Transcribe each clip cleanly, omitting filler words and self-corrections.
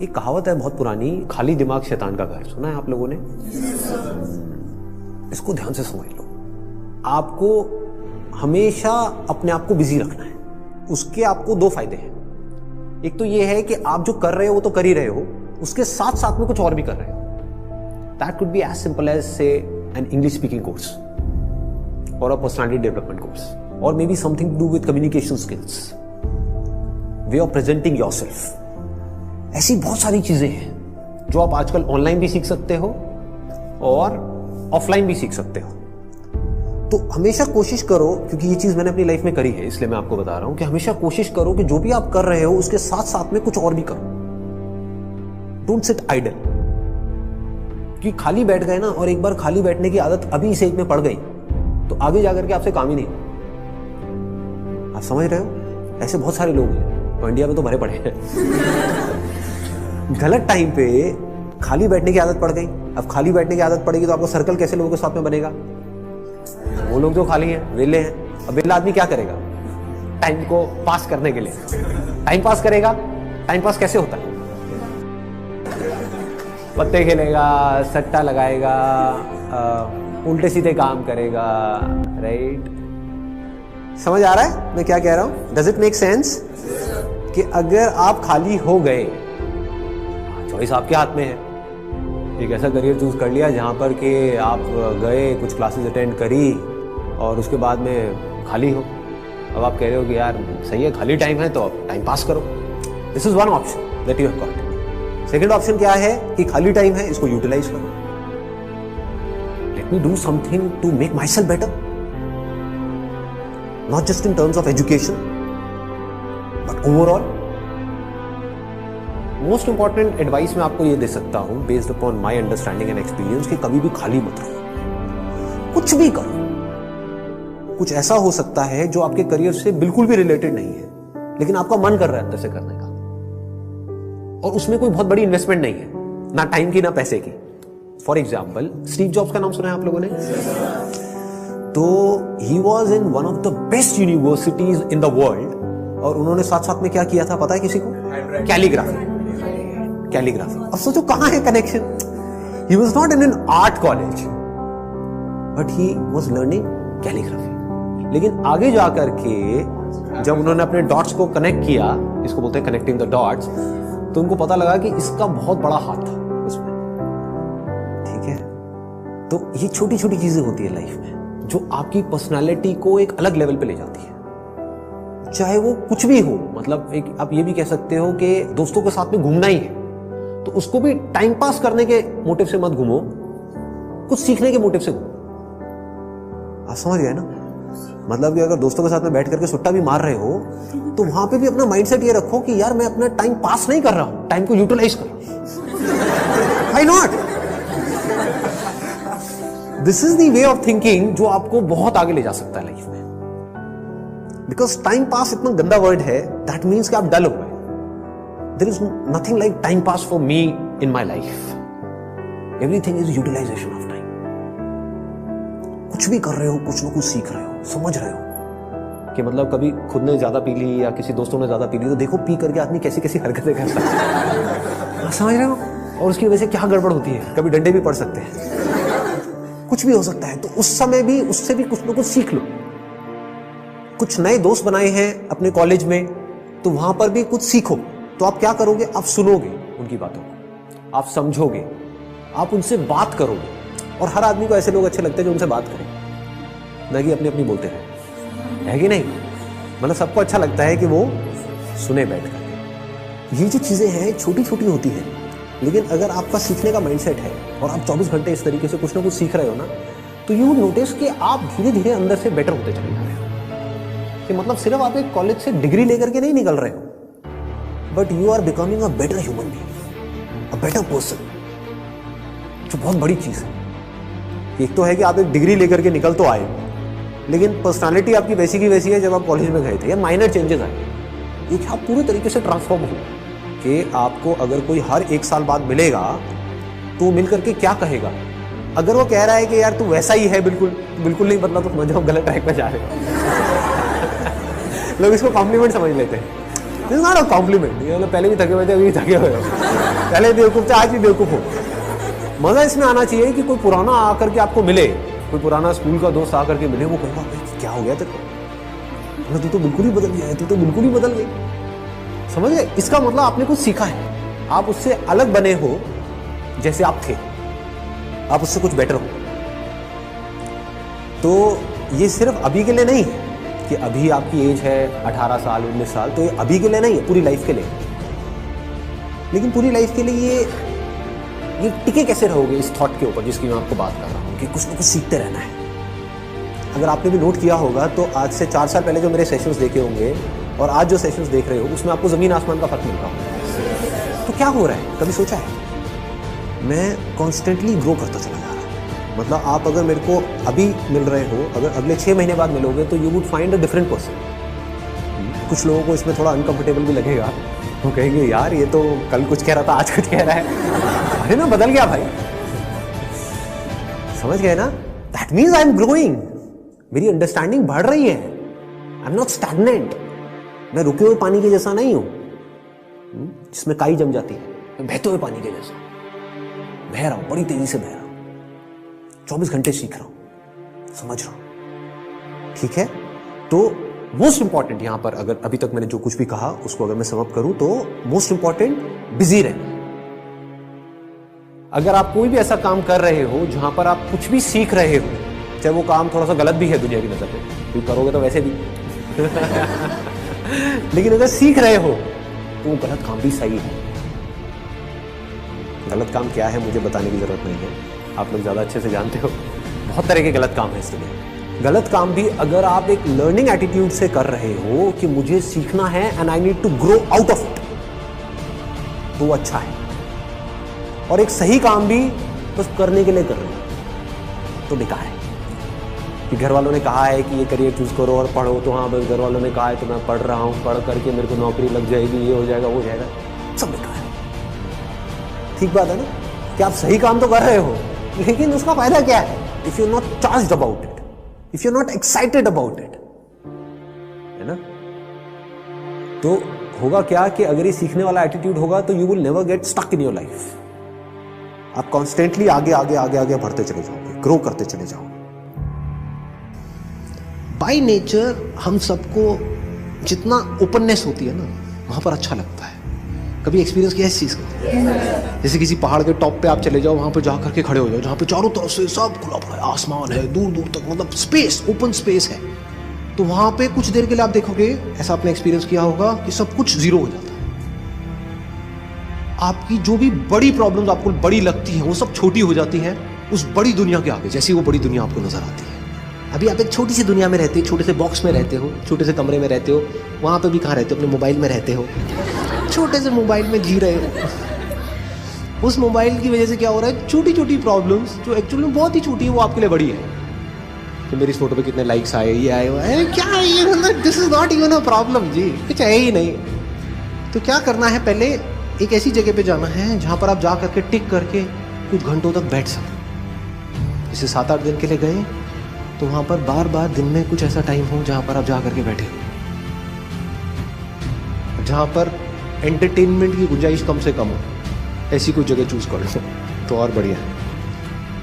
एक कहावत है बहुत पुरानी, खाली दिमाग शैतान का घर। सुना है आप लोगों ने? इसको ध्यान से समझ लो। आपको हमेशा अपने आप को बिजी रखना है। उसके आपको दो फायदे हैं। एक तो ये है कि आप जो कर रहे हो वो तो कर ही रहे हो, उसके साथ साथ में कुछ और भी कर रहे हो। That could be as simple as say an English speaking course और अ पर्सनालिटी डेवलपमेंट कोर्स, और may be something to do with communication skills, way of presenting yourself. ऐसी बहुत सारी चीजें हैं जो आप आजकल ऑनलाइन भी सीख सकते हो और ऑफलाइन भी सीख सकते हो। तो हमेशा कोशिश करो, क्योंकि ये चीज मैंने अपनी लाइफ में करी है इसलिए मैं आपको बता रहा हूं कि हमेशा कोशिश करो कि जो भी आप कर रहे हो उसके साथ साथ में कुछ और भी करो। Don't sit idle. कि खाली बैठ गए ना, और एक बार खाली बैठने की आदत अभी इस एज में पड़ गई तो आगे जाकर के आपसे काम ही नहीं। आप समझ रहे हो? ऐसे बहुत सारे लोग हैं और इंडिया में तो भरे पड़े हैं। गलत टाइम पे खाली बैठने की आदत पड़ गई। अब खाली बैठने की आदत पड़ेगी तो आपको सर्कल कैसे लोगों के साथ में बनेगा? वो लोग जो खाली हैं, वेले हैं। अब वेला आदमी क्या करेगा टाइम को पास करने के लिए? टाइम पास करेगा। टाइम पास कैसे होता है? पत्ते खेलेगा, सट्टा लगाएगा, उल्टे सीधे काम करेगा। राइट? समझ आ रहा है मैं क्या कह रहा हूं? Does it make sense? कि अगर आप खाली हो गए, चॉइस आपके हाथ में है। एक ऐसा करियर चूज कर लिया जहां पर कि आप गए, कुछ क्लासेस अटेंड करी और उसके बाद में खाली हो। अब आप कह रहे हो कि यार सही है, खाली टाइम है तो अब टाइम पास करो। This is one option that you have got. Second option क्या है कि खाली टाइम है, इसको यूटिलाइज करो। Let me do something to make myself better, not just in terms of education but overall. Most important advice मैं आपको ये दे सकता हूं based upon my understanding and experience कि कभी भी खाली मत रहो, कुछ भी करो। कुछ ऐसा हो सकता है जो आपके करियर से बिल्कुल भी रिलेटेड नहीं है, लेकिन आपका मन कर रहा है अंदर से करने का, और उसमें कोई बहुत बड़ी इन्वेस्टमेंट नहीं है, ना टाइम की ना पैसे की। फॉर एग्जाम्पल, स्टीव जॉब्स का नाम सुना है आप लोगों ने? तो he was in one of the best universities in the world, और उन्होंने साथ साथ में क्या किया था पता है किसी को? कैलीग्राफी। कैलीग्राफी। अब सोचो कहां है connection? He was not in an art college but he was learning calligraphy. लेकिन आगे जाकर के जब उन्होंने अपने डॉट्स को कनेक्ट किया, इसको बोलते हैं कनेक्टिंग द डॉट्स, तो उनको पता लगा कि इसका बहुत बड़ा हाथ था उसमें। ठीक है? तो ये छोटी छोटी चीजें होती है लाइफ में जो आपकी पर्सनालिटी को एक अलग लेवल पे ले जाती है। चाहे वो कुछ भी हो, मतलब एक आप ये भी कह सकते हो कि दोस्तों के साथ में घूमना ही है तो उसको भी टाइम पास करने के मोटिव से मत घूमो, कुछ सीखने के मोटिव से घूमो। आप समझ गए ना? मतलब कि अगर दोस्तों के साथ में बैठ करके सुट्टा भी मार रहे हो तो वहां पे भी अपना माइंडसेट ये रखो कि यार मैं अपना टाइम पास नहीं कर रहा हूं, टाइम को यूटिलाइज कर रहा हूं। Why not? This is the way of thinking जो आपको बहुत आगे ले जा सकता है लाइफ में। बिकॉज टाइम पास इतना गंदा वर्ड है, दैट मीन्स कि आप डल हो गए। There is nothing like time pass for me in my life. Everything is utilisation of time. कुछ भी कर रहे हो, कुछ ना कुछ सीख रहे हो, समझ रहे हो कि मतलब कभी खुद ने ज्यादा पी ली या किसी दोस्तों ने ज्यादा पी ली तो देखो पी करके आदमी कैसी कैसी हरकतें करता है। समझ रहे हो? और उसकी वजह से क्या गड़बड़ होती है, कभी डंडे भी पड़ सकते हैं, कुछ भी हो सकता है। तो उस समय भी उससे भी कुछ ना कुछ सीख लो। कुछ नए दोस्त बनाए हैं अपने कॉलेज में तो वहां पर भी कुछ सीखो। तो आप क्या करोगे? आप सुनोगे उनकी बातों को, आप समझोगे, आप उनसे बात करोगे। और हर आदमी को ऐसे लोग अच्छे लगते हैं जो उनसे बात करें, ना कि अपनी अपनी बोलते रहे, है कि नहीं? मतलब सबको अच्छा लगता है कि वो सुने बैठ करके। ये जो चीजें हैं छोटी छोटी होती हैं, लेकिन अगर आपका सीखने का माइंडसेट है और आप 24 घंटे इस तरीके से कुछ ना कुछ सीख रहे हो ना, तो यू नोटिस कि आप धीरे धीरे अंदर से बेटर होते चले जा रहे हो। कि मतलब सिर्फ आप एक कॉलेज से डिग्री लेकर के नहीं निकल रहे हो, but you are becoming a better human being, a better person, जो बहुत बड़ी चीज है। एक तो है कि आप एक डिग्री लेकर के निकल तो आए, लेकिन पर्सनालिटी आपकी वैसी की वैसी है जब आप कॉलेज में गए थे, या माइनर चेंजेस आए। एक आप पूरे तरीके से ट्रांसफॉर्म हो कि आपको अगर कोई हर 1 साल बाद मिलेगा तो मिल करके क्या कहेगा? अगर वो कह रहा है कि यार तू वैसा ही है, बिल्कुल बिल्कुल नहीं बदला, तो समझो गलत ट्रैक पे जा रहे हो। लोग इसको कॉम्प्लीमेंट समझ लेते हैं। This is not a compliment. ये मतलब पहले भी थके हुए थे, अभी भी थके हुए हो, पहले बेवकूफ थे, आज भी बेवकूफ हो। मजा इसमें आना चाहिए कि कोई पुराना आकर के आपको मिले, कोई पुराना स्कूल का दोस्त आकर के मिले, वो कहेगा क्या हो गया तेरे को, तू तो बिल्कुल ही बदल गया है, तू तो बिल्कुल ही बदल गई। समझ गए? इसका मतलब आपने कुछ सीखा है, आप उससे अलग बने हो जैसे आप थे, आप उससे कुछ बेटर हो। तो ये सिर्फ अभी के लिए नहीं है कि अभी आपकी एज है 18 साल 19 साल, तो ये अभी के लिए नहीं है, पूरी लाइफ के लिए। लेकिन पूरी लाइफ के लिए ये टिके कैसे रहोगे इस थॉट के ऊपर जिसकी मैं आपको बात कर रहा हूं कि कुछ ना कुछ सीखते रहना है। अगर आपने भी नोट किया होगा तो आज से 4 साल पहले जो मेरे सेशंस देखे होंगे और आज जो सेशंस देख रहे हो उसमें आपको जमीन आसमान का फर्क मिल रहा होगा। तो क्या हो रहा है, कभी सोचा है? मैं कॉन्स्टेंटली ग्रो करता चला जा रहा हूं। मतलब आप अगर मेरे को अभी मिल रहे हो, अगर अगले 6 महीने बाद मिलोगे तो you would find a different person. कुछ लोगों को इसमें थोड़ा अनकंफर्टेबल भी लगेगा, वो कहेंगे यार ये तो कल कुछ कह रहा था आज कुछ कह रहा है, अरे मैं बदल गया भाई। समझ गए ना? That means I am growing, मेरी अंडरस्टैंडिंग बढ़ रही है। आई एम नॉट स्टैग्नेंट, मैं रुके हुए पानी के जैसा नहीं हूं जिसमें काई जम जाती है, मैं बहते हुए पानी के जैसा बह रहा हूं, बड़ी तेजी से बह रहा हूं, 24 घंटे सीख रहा हूं, समझ रहा हूं। ठीक है? तो मोस्ट इंपॉर्टेंट यहां पर, अगर अभी तक मैंने जो कुछ भी कहा उसको अगर मैं समअप करूं तो मोस्ट इंपॉर्टेंट बिजी रहना। अगर आप कोई भी ऐसा काम कर रहे हो जहां पर आप कुछ भी सीख रहे हो, चाहे वो काम थोड़ा सा गलत भी है दुनिया की नजर में, क्योंकि करोगे तो वैसे भी लेकिन अगर सीख रहे हो तो वो गलत काम भी सही है। गलत काम क्या है मुझे बताने की जरूरत नहीं है, आप लोग ज्यादा अच्छे से जानते हो। बहुत तरह के गलत काम है इस दुनिया में। गलत काम भी अगर आप एक लर्निंग एटीट्यूड से कर रहे हो कि मुझे सीखना है and I need to grow out of it, तो वो अच्छा है। और एक सही काम भी बस करने के लिए कर रहे हो तो बेकार है। कि घर वालों ने कहा है कि ये करियर चूज करो और पढ़ो, तो हाँ बस घर वालों ने कहा है तो मैं पढ़ रहा हूं, पढ़ करके मेरे को नौकरी लग जाएगी, ये हो जाएगा वो हो जाएगा, सब बेकार है। ठीक बात है ना कि आप सही काम तो कर रहे हो, लेकिन उसका फायदा क्या है if you not charged about it, if you not excited about it, है ना? तो होगा क्या कि अगर ये सीखने वाला एटीट्यूड होगा तो you will never get stuck in your life. आप कॉन्स्टेंटली आगे आगे आगे आगे बढ़ते चले जाओगे, ग्रो करते चले जाओगे। बाय नेचर हम सबको जितना ओपननेस होती है ना वहां पर अच्छा लगता है। कभी एक्सपीरियंस किया है इस चीज का? जैसे किसी पहाड़ के टॉप पे आप चले जाओ, वहां पे जा करके खड़े हो जाओ, जहां पे चारों तरफ से सब खुला पड़ा है, आसमान है दूर दूर तक, मतलब स्पेस, ओपन स्पेस है। तो वहां पे कुछ देर के लिए आप देखोगे, ऐसा आपने एक्सपीरियंस किया होगा कि सब कुछ जीरो हो जाता है। आपकी जो भी बड़ी प्रॉब्लम्स आपको बड़ी लगती है वो सब छोटी हो जाती है उस बड़ी दुनिया के आगे, जैसी वो बड़ी दुनिया आपको नजर आती है। अभी आप एक छोटी सी दुनिया में रहते हो, छोटे से बॉक्स में रहते हो, छोटे से कमरे में रहते हो, वहां पे भी कहाँ रहते हो? अपने मोबाइल में रहते हो, छोटे से मोबाइल में जी रहे हो। उस मोबाइल की वजह से क्या हो रहा है, छोटी छोटी प्रॉब्लम्स जो एक्चुअली में बहुत ही छोटी है वो आपके लिए बड़ी है। कि मेरी इस फोटो पे कितने लाइक्स आए, ये आए, अरे क्या है ये, मतलब this is not even a problem जी, कुछ है ही नहीं। तो क्या करना है, पहले एक ऐसी जगह पे जाना है जहां पर आप जा करके टिक करके कुछ घंटों तक बैठ सकें। जैसे 7-8 दिन के लिए गए तो वहां पर बार बार दिन में कुछ ऐसा टाइम हो जहां पर आप जा करके बैठे हो, जहां पर एंटरटेनमेंट की गुंजाइश कम से कम हो, ऐसी कोई जगह चूज कर लो तो और बढ़िया है।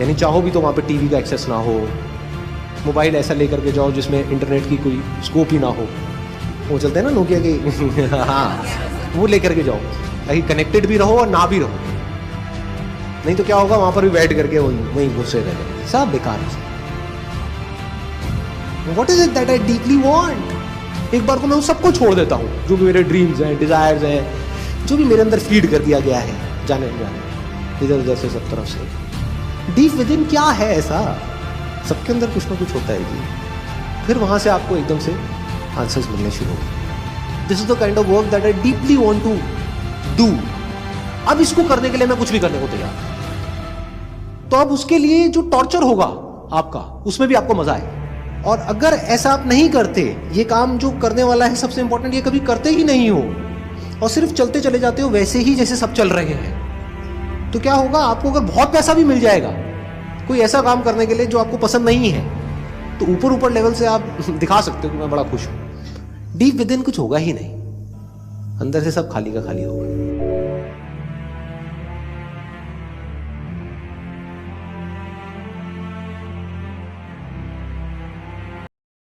यानी चाहो भी तो वहां पे टीवी का एक्सेस ना हो, मोबाइल ऐसा लेकर के जाओ जिसमें इंटरनेट की कोई स्कोप ही ना हो, वो चलते हैं ना नोकिया के हाँ, वो लेकर के जाओ ताकि कनेक्टेड भी रहो और ना भी रहो। नहीं तो क्या होगा, वहां पर भी बैठ करके वहीं घुसे रहे, सब बेकार है। What is it that I deeply want? एक बार को मैं उन सबको छोड़ देता हूँ जो भी मेरे ड्रीम्स हैं, डिजायर्स हैं, जो भी मेरे अंदर फीड कर दिया गया है जाने इधर उधर से सब तरफ से। डीप विद इन क्या है ऐसा, सबके अंदर कुछ ना कुछ होता है जी। फिर वहां से आपको एकदम से आंसर्स मिलने शुरू हो। This is the kind of work that I deeply want to do. अब इसको करने के लिए मैं कुछ भी करने को तैयार। तो अब उसके लिए जो टॉर्चर होगा आपका, उसमें भी आपको मजा आए। और अगर ऐसा आप नहीं करते, ये काम जो करने वाला है सबसे इंपॉर्टेंट, ये कभी करते ही नहीं हो और सिर्फ चलते चले जाते हो वैसे ही जैसे सब चल रहे हैं, तो क्या होगा, आपको अगर बहुत पैसा भी मिल जाएगा कोई ऐसा काम करने के लिए जो आपको पसंद नहीं है, तो ऊपर ऊपर लेवल से आप दिखा सकते हो कि मैं बड़ा खुश हूं, डीप विद इन कुछ होगा ही नहीं। अंदर से सब खाली का खाली होगा।